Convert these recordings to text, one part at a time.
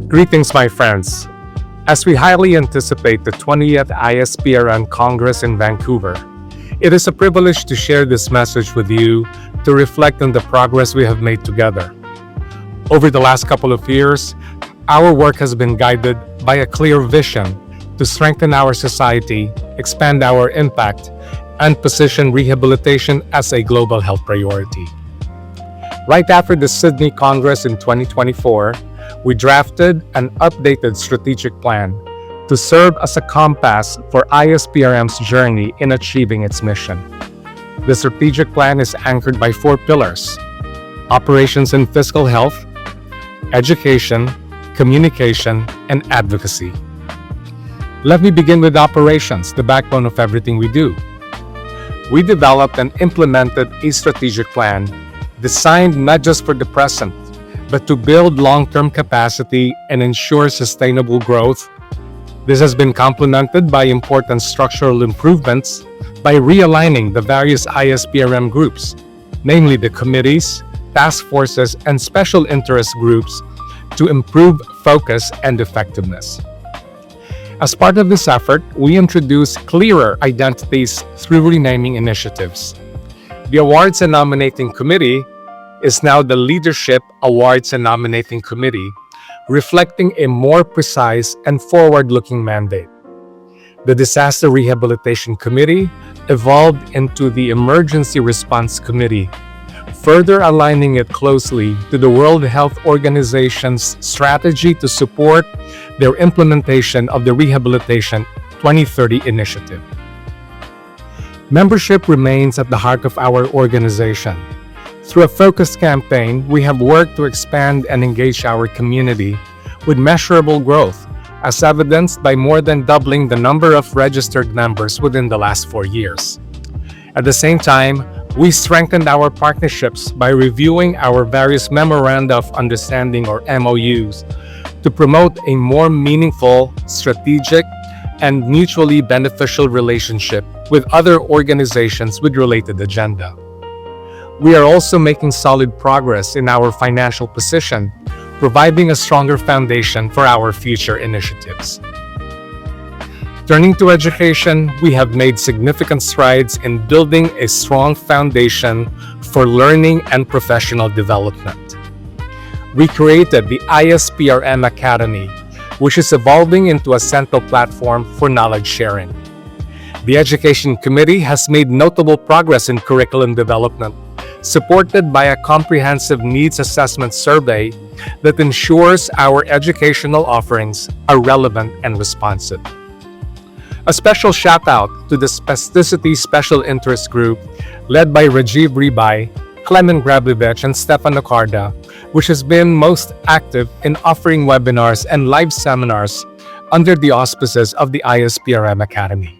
Greetings, my friends. As we highly anticipate the 20th ISPRM Congress in Vancouver, it is a privilege to share this message with you to reflect on the progress we have made together. Over the last couple of years, our work has been guided by a clear vision to strengthen our society, expand our impact, and position rehabilitation as a global health priority. Right after the Sydney Congress in 2024, we drafted an updated strategic plan to serve as a compass for ISPRM's journey in achieving its mission. The strategic plan is anchored by 4 pillars: operations and fiscal health, education, communication, and advocacy. Let me begin with operations, the backbone of everything we do. We developed and implemented a strategic plan designed not just for the present, but to build long-term capacity and ensure sustainable growth. This has been complemented by important structural improvements by realigning the various ISPRM groups, namely the committees, task forces, and special interest groups, to improve focus and effectiveness. As part of this effort, we introduced clearer identities through renaming initiatives. The Awards and Nominating Committee is now the Leadership Awards and Nominating Committee, reflecting a more precise and forward-looking mandate. The Disaster Rehabilitation Committee evolved into the Emergency Response Committee, further aligning it closely to the World Health Organization's strategy to support their implementation of the Rehabilitation 2030 initiative. Membership remains at the heart of our organization. Through a focused campaign, we have worked to expand and engage our community with measurable growth, as evidenced by more than doubling the number of registered members within the last 4 years. At the same time, we strengthened our partnerships by reviewing our various Memoranda of Understanding, or MOUs, to promote a more meaningful, strategic, and mutually beneficial relationship with other organizations with related agenda. We are also making solid progress in our financial position, providing a stronger foundation for our future initiatives. Turning to education, we have made significant strides in building a strong foundation for learning and professional development. We created the ISPRM Academy, which is evolving into a central platform for knowledge sharing. The Education Committee has made notable progress in curriculum development, supported by a comprehensive needs assessment survey that ensures our educational offerings are relevant and responsive. A special shout-out to the Spasticity Special Interest Group, led by Rajiv Ribay, Clement Grablevich, and Stefan Ocarda, which has been most active in offering webinars and live seminars under the auspices of the ISPRM Academy.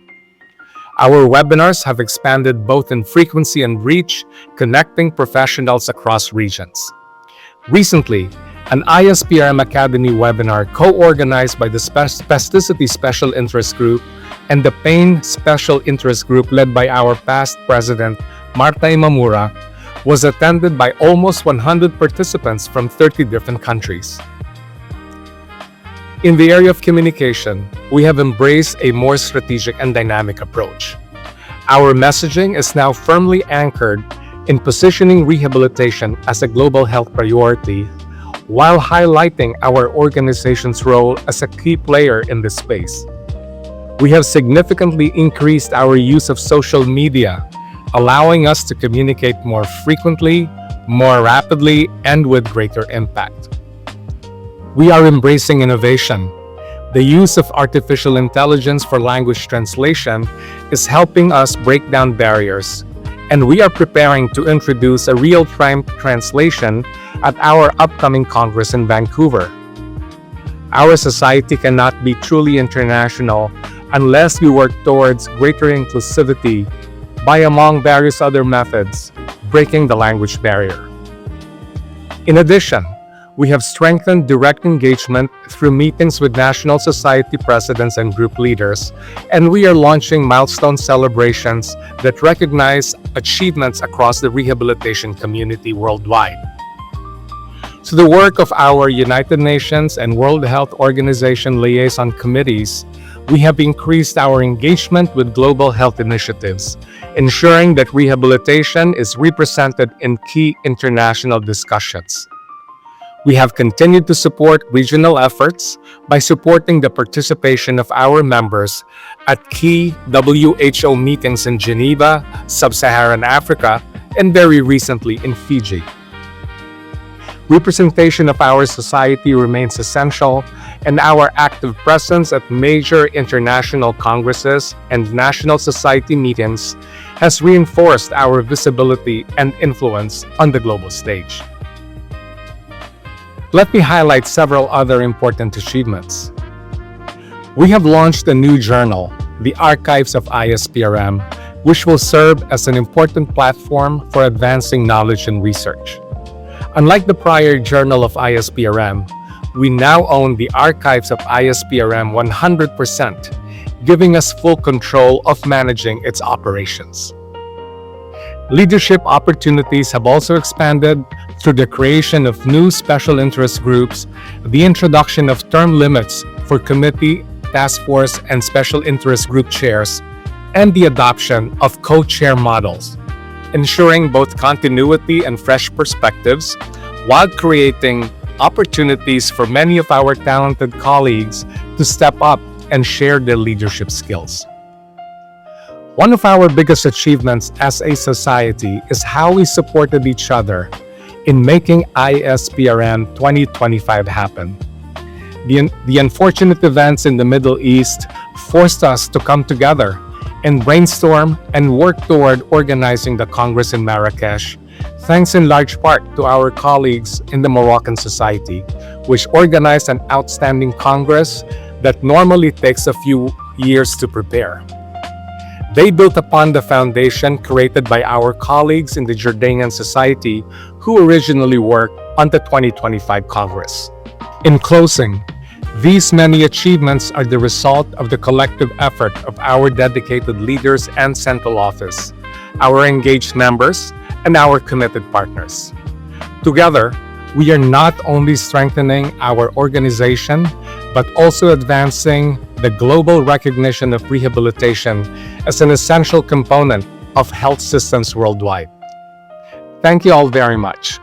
Our webinars have expanded both in frequency and reach, connecting professionals across regions. Recently, an ISPRM Academy webinar co-organized by the Spasticity Special Interest Group and the Pain Special Interest Group, led by our past president, Marta Imamura, was attended by almost 100 participants from 30 different countries. In the area of communication, we have embraced a more strategic and dynamic approach. Our messaging is now firmly anchored in positioning rehabilitation as a global health priority, while highlighting our organization's role as a key player in this space. We have significantly increased our use of social media, allowing us to communicate more frequently, more rapidly, and with greater impact. We are embracing innovation. The use of artificial intelligence for language translation is helping us break down barriers, and we are preparing to introduce a real-time translation at our upcoming Congress in Vancouver. Our society cannot be truly international unless we work towards greater inclusivity by, among various other methods, breaking the language barrier. In addition, we have strengthened direct engagement through meetings with national society presidents and group leaders, and we are launching milestone celebrations that recognize achievements across the rehabilitation community worldwide. To the work of our United Nations and World Health Organization liaison committees, we have increased our engagement with global health initiatives, ensuring that rehabilitation is represented in key international discussions. We have continued to support regional efforts by supporting the participation of our members at key WHO meetings in Geneva, Sub-Saharan Africa, and very recently in Fiji. Representation of our society remains essential, and our active presence at major international congresses and national society meetings has reinforced our visibility and influence on the global stage. Let me highlight several other important achievements. We have launched a new journal, the Archives of ISPRM, which will serve as an important platform for advancing knowledge and research. Unlike the prior Journal of ISPRM, we now own the Archives of ISPRM 100%, giving us full control of managing its operations. Leadership opportunities have also expanded through the creation of new special interest groups, the introduction of term limits for committee, task force, and special interest group chairs, and the adoption of co-chair models, ensuring both continuity and fresh perspectives, while creating opportunities for many of our talented colleagues to step up and share their leadership skills. One of our biggest achievements as a society is how we supported each other in making ISPRM 2025 happen. The unfortunate events in the Middle East forced us to come together and brainstorm and work toward organizing the Congress in Marrakesh, thanks in large part to our colleagues in the Moroccan Society, which organized an outstanding Congress that normally takes a few years to prepare. They built upon the foundation created by our colleagues in the Jordanian Society who originally worked on the 2025 Congress. In closing, these many achievements are the result of the collective effort of our dedicated leaders and central office, our engaged members, and our committed partners. Together, we are not only strengthening our organization, but also advancing the global recognition of rehabilitation as an essential component of health systems worldwide. Thank you all very much.